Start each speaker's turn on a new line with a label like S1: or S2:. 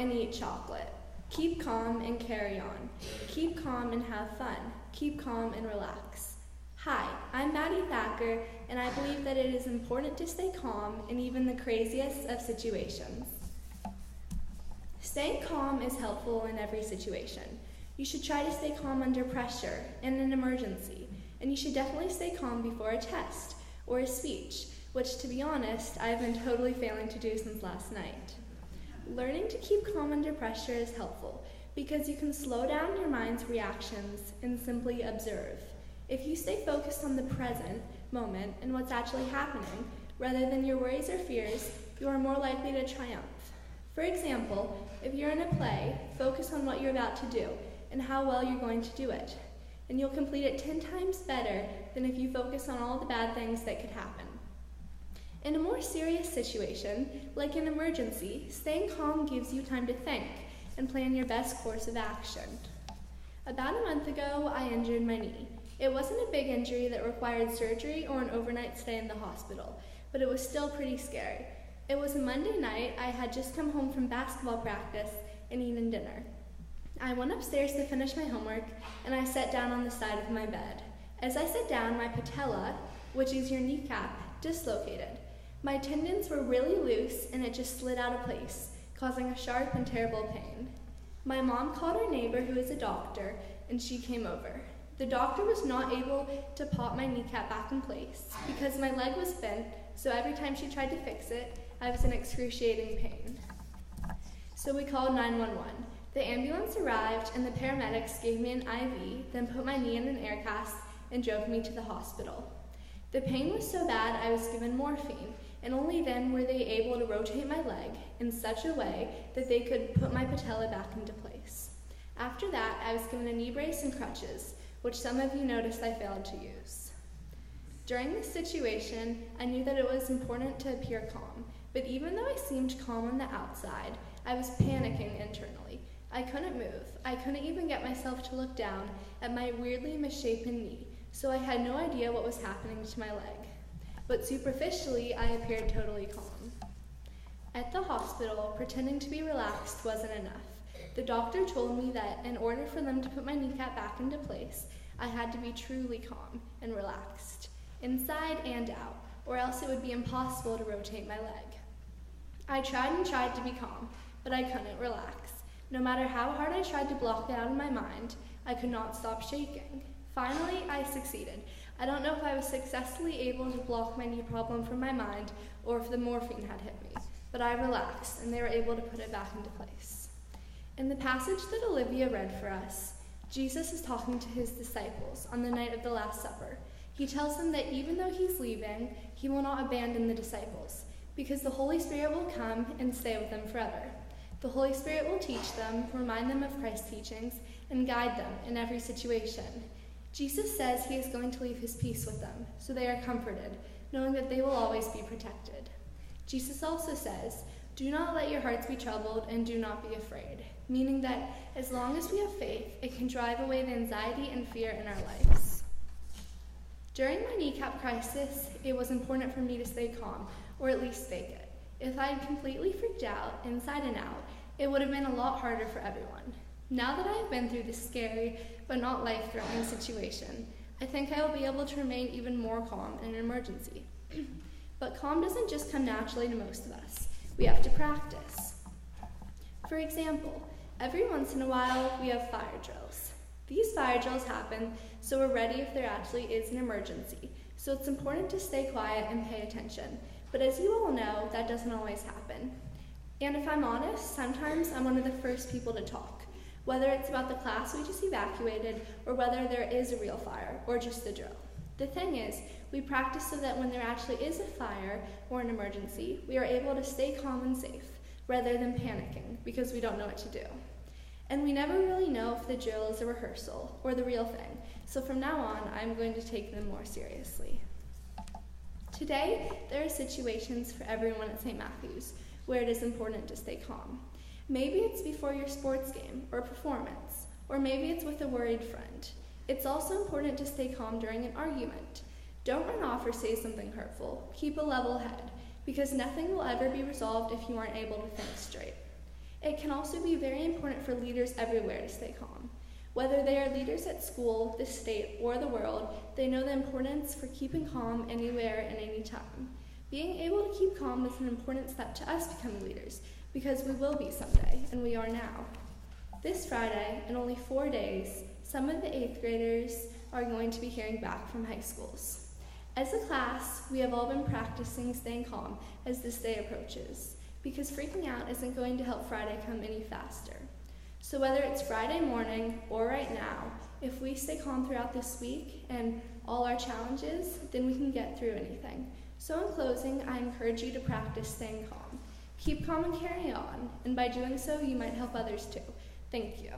S1: and eat chocolate. Keep calm and carry on. Keep calm and have fun. Keep calm and relax. Hi, I'm Maddie Thacker, and I believe that it is important to stay calm in even the craziest of situations. Staying calm is helpful in every situation. You should try to stay calm under pressure in an emergency, and you should definitely stay calm before a test or a speech, which, to be honest, I have been totally failing to do since last night. Learning to keep calm under pressure is helpful because you can slow down your mind's reactions and simply observe. If you stay focused on the present moment and what's actually happening, rather than your worries or fears, you are more likely to triumph. For example, if you're in a play, focus on what you're about to do and how well you're going to do it, and you'll complete it 10 times better than if you focus on all the bad things that could happen. In a more serious situation, like an emergency, staying calm gives you time to think and plan your best course of action. About a month ago, I injured my knee. It wasn't a big injury that required surgery or an overnight stay in the hospital, but it was still pretty scary. It was a Monday night. I had just come home from basketball practice and eaten dinner. I went upstairs to finish my homework, and I sat down on the side of my bed. As I sat down, my patella, which is your kneecap, dislocated. My tendons were really loose, and it just slid out of place, causing a sharp and terrible pain. My mom called her neighbor, who is a doctor, and she came over. The doctor was not able to pop my kneecap back in place because my leg was bent, so every time she tried to fix it, I was in excruciating pain. So we called 911. The ambulance arrived, and the paramedics gave me an IV, then put my knee in an air cast and drove me to the hospital. The pain was so bad I was given morphine, and only then were they able to rotate my leg in such a way that they could put my patella back into place. After that, I was given a knee brace and crutches, which some of you noticed I failed to use. During this situation, I knew that it was important to appear calm, but even though I seemed calm on the outside, I was panicking internally. I couldn't move. I couldn't even get myself to look down at my weirdly misshapen knee, so I had no idea what was happening to my leg. But superficially, I appeared totally calm. At the hospital, pretending to be relaxed wasn't enough. The doctor told me that in order for them to put my kneecap back into place, I had to be truly calm and relaxed, inside and out, or else it would be impossible to rotate my leg. I tried and tried to be calm, but I couldn't relax. No matter how hard I tried to block it out of my mind, I could not stop shaking. Finally, I succeeded. I don't know if I was successfully able to block my knee problem from my mind or if the morphine had hit me, but I relaxed and they were able to put it back into place. In the passage that Olivia read for us, Jesus is talking to his disciples on the night of the Last Supper. He tells them that even though he's leaving, he will not abandon the disciples, because the Holy Spirit will come and stay with them forever. The Holy Spirit will teach them, remind them of Christ's teachings, and guide them in every situation. Jesus says he is going to leave his peace with them, so they are comforted, knowing that they will always be protected. Jesus also says, "Do not let your hearts be troubled, and do not be afraid," meaning that as long as we have faith, it can drive away the anxiety and fear in our lives. During my kneecap crisis, it was important for me to stay calm, or at least fake it. If I had completely freaked out, inside and out, it would have been a lot harder for everyone. Now that I have been through this scary but not life-threatening situation, I think I will be able to remain even more calm in an emergency. But calm doesn't just come naturally to most of us. We have to practice. For example, every once in a while we have fire drills. These fire drills happen so we're ready if there actually is an emergency, so it's important to stay quiet and pay attention. But as you all know, that doesn't always happen. And if I'm honest, sometimes I'm one of the first people to talk, whether it's about the class we just evacuated or whether there is a real fire or just the drill. The thing is, we practice so that when there actually is a fire or an emergency, we are able to stay calm and safe rather than panicking because we don't know what to do. And we never really know if the drill is a rehearsal or the real thing, so from now on, I'm going to take them more seriously. Today, there are situations for everyone at St. Matthew's where it is important to stay calm. Maybe it's before your sports game or performance, or maybe it's with a worried friend. It's also important to stay calm during an argument. Don't run off or say something hurtful. Keep a level head, because nothing will ever be resolved if you aren't able to think straight. It can also be very important for leaders everywhere to stay calm. Whether they are leaders at school, the state, or the world, they know the importance for keeping calm anywhere and anytime. Being able to keep calm is an important step to us becoming leaders, because we will be someday, and we are now. This Friday, in only 4 days, some of the 8th graders are going to be hearing back from high schools. As a class, we have all been practicing staying calm as this day approaches, because freaking out isn't going to help Friday come any faster. So whether it's Friday morning or right now, if we stay calm throughout this week and all our challenges, then we can get through anything. So in closing, I encourage you to practice staying calm. Keep calm and carry on, and by doing so, you might help others too. Thank you.